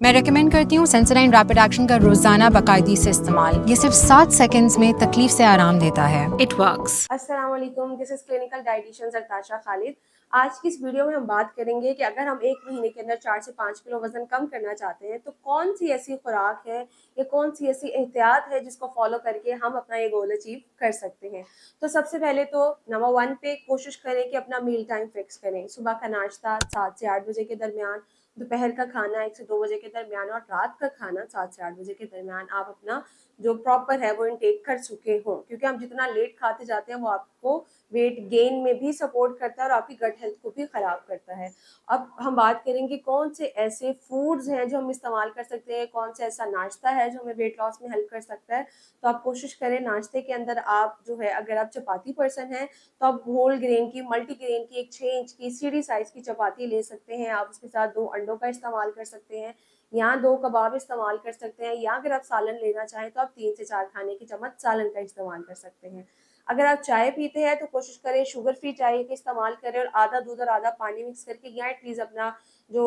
मैं रेकमेंड करती हूँ सेंसोडाइन रैपिड एक्शन का रोजाना बाकायदगी से इस्तेमाल। ये सिर्फ 7 सेकंड्स में तकलीफ से आराम देता है। It works. अस्सलाम वालेकुम, this is clinical dietitian Zartasha Khalid. आज की इस वीडियो में हम बात करेंगे कि अगर हम एक महीने के अंदर 4 से 5 किलो वजन कम करना चाहते हैं तो कौन सी ऐसी खुराक है या कौन सी ऐसी एहतियात है जिसको फॉलो करके हम अपना ये गोल अचीव कर सकते हैं। तो सबसे पहले तो नंबर 1 पे कोशिश करें कि अपना मील टाइम फिक्स करें। सुबह का नाश्ता 7 से 8 बजे के दरमियान, दोपहर का खाना 1 से 2 बजे के दरमियान और रात का खाना 7 से 8 बजे के दरमियान आप अपना जो प्रॉपर है वो इनटेक कर चुके हों, क्योंकि हम जितना लेट खाते जाते हैं वो आपको वेट गेन में भी सपोर्ट करता है और आपकी गट हेल्थ को भी ख़राब करता है। अब हम बात करेंगे कौन से ऐसे फूड्स हैं जो हम इस्तेमाल कर सकते हैं, कौन सा ऐसा नाश्ता है जो हमें वेट लॉस में हेल्प कर सकता है। तो आप कोशिश करें नाश्ते के अंदर आप जो है, अगर आप चपाती पर्सन हैं तो आप होल ग्रेन की, मल्टी ग्रेन की 1 6 इंच की सीढ़ी साइज़ की चपाती ले सकते हैं। आप उसके साथ 2 अंडों का इस्तेमाल कर सकते हैं या 2 कबाब इस्तेमाल कर सकते हैं, या अगर आप सालन लेना चाहें तो आप 3 से 4 खाने की चम्मच सालन का इस्तेमाल कर सकते हैं। अगर आप चाय पीते हैं तो कोशिश करें शुगर फ्री चाय का इस्तेमाल करें और आधा दूध और आधा पानी मिक्स करके या एटलीस्ट अपना जो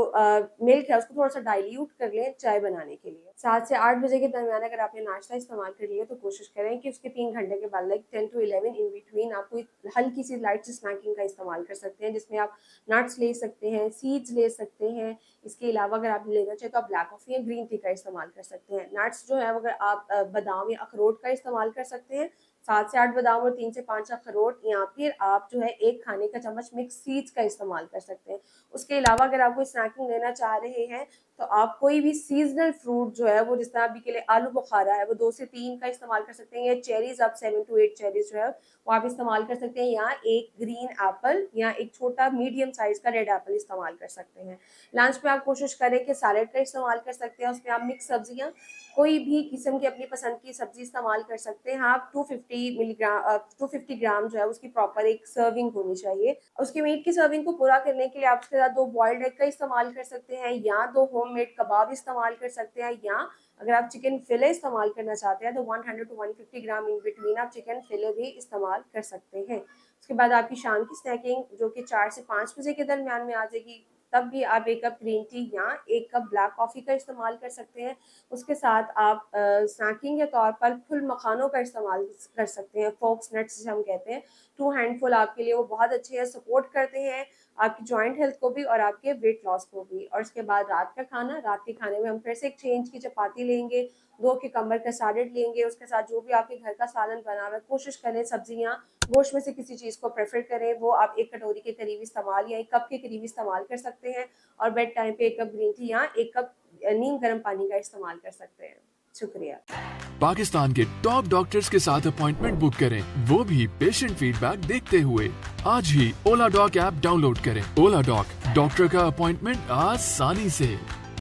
मिल्क है उसको थोड़ा सा डाइल्यूट कर लें चाय बनाने के लिए। 7 से 8 बजे के दरमियान अगर आपने नाश्ता इस्तेमाल कर लिया तो कोशिश करें कि उसके 3 घंटे के बाद लाइक 10 to 11 इन बिटवीन आप कोई हल्की सी लाइट सी स्नैकिंग का इस्तेमाल कर सकते हैं, जिसमें आप नट्स ले सकते हैं, सीड्स ले सकते हैं। इसके अलावा अगर आप लेना चाहें तो आप ब्लैक कॉफ़ी या ग्रीन टी का इस्तेमाल कर सकते हैं। नट्स जो है अगर आप बादाम या अखरोट का इस्तेमाल कर सकते हैं, 7 से 8 बादाम और 3 से 5 अखरोट, या फिर आप जो है 1 खाने का चम्मच मिक्स सीड्स का इस्तेमाल कर सकते हैं। उसके अलावा अगर आप कोई स्नैकिंग लेना चाह रहे हैं तो आप कोई भी सीजनल फ्रूट जो है वो, जिस तरह अभी के लिए आलू बुखारा है, वो 2 से 3 का इस्तेमाल कर सकते हैं, या चेरीज आप 7 to 8 चेरीज जो है वो आप इस्तेमाल कर सकते हैं, या एक ग्रीन एप्पल या एक छोटा मीडियम साइज का रेड एप्पल इस्तेमाल कर सकते हैं। लंच में आप कोशिश करें कि सैलेड का इस्तेमाल कर सकते हैं, उसमें आप मिक्स सब्जियां कोई भी किस्म की अपनी पसंद की सब्जी इस्तेमाल कर सकते हैं। आप 250 ग्राम जो है उसकी प्रॉपर एक सर्विंग होनी चाहिए। उसके मीट की सर्विंग को पूरा करने के लिए आप उसके साथ 2 बॉइल्ड एग का इस्तेमाल कर सकते हैं, या 2 होममेड कबाब इस्तेमाल कर सकते हैं, या अगर आप चिकन फिले इस्तेमाल करना चाहते हैं तो 100 to 150 ग्राम इन बिटवीन आप चिकन फिले भी इस्तेमाल कर सकते हैं। उसके बाद आपकी शाम की स्नैकिंग जो कि 4 से 5 बजे के दरमियान में आ जाएगी, तब भी आप 1 कप ग्रीन टी या 1 कप ब्लैक कॉफ़ी का इस्तेमाल कर सकते हैं। उसके साथ आप स्नैकिंग के तौर पर फुल मखानों का इस्तेमाल कर सकते हैं, फोक्स नट्स जिसे हम कहते हैं। 2 हैंडफुल आपके लिए वो बहुत अच्छे हैं, सपोर्ट करते हैं आपकी जॉइंट हेल्थ को भी और आपके वेट लॉस को भी। और उसके बाद रात का खाना, रात के खाने में हम फिर से 1 6 इंच की चपाती लेंगे, 2 क्यूकम्बर का सैलेड लेंगे, उसके साथ जो भी आपके घर का सालन बना हुआ है कोशिश करें सब्जियां गोश्त में से किसी चीज़ को प्रेफर करें, वो आप 1 कटोरी के करीब इस्तेमाल या 1 कप के करीब इस्तेमाल कर सकते हैं। और बेड टाइम पे 1 कप ग्रीन टी या 1 कप नीम गर्म पानी का इस्तेमाल कर सकते हैं। शुक्रिया। पाकिस्तान के टॉप डॉक्टर्स के साथ अपॉइंटमेंट बुक करें, वो भी पेशेंट फीडबैक देखते हुए। आज ही ओला डॉक ऐप डाउनलोड करें। ओला डॉक, डॉक्टर का अपॉइंटमेंट आसानी से।